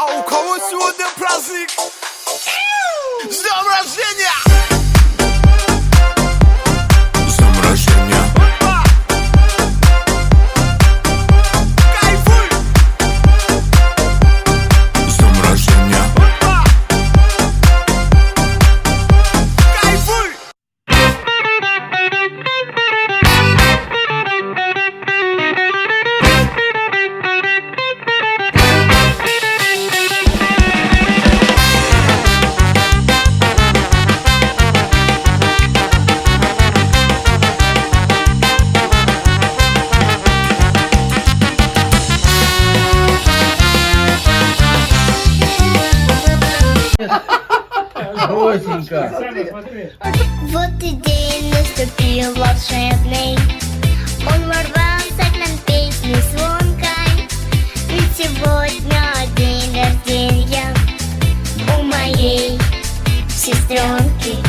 А у кого сегодня праздник? С днем рождения! С днем рождения! Кайфуй! С днем рождения! Кайфуй! Росенька. Вот и день наступил волшебный, он ворвался к нам песней звонкой. Ведь сегодня день рождения у моей сестренки.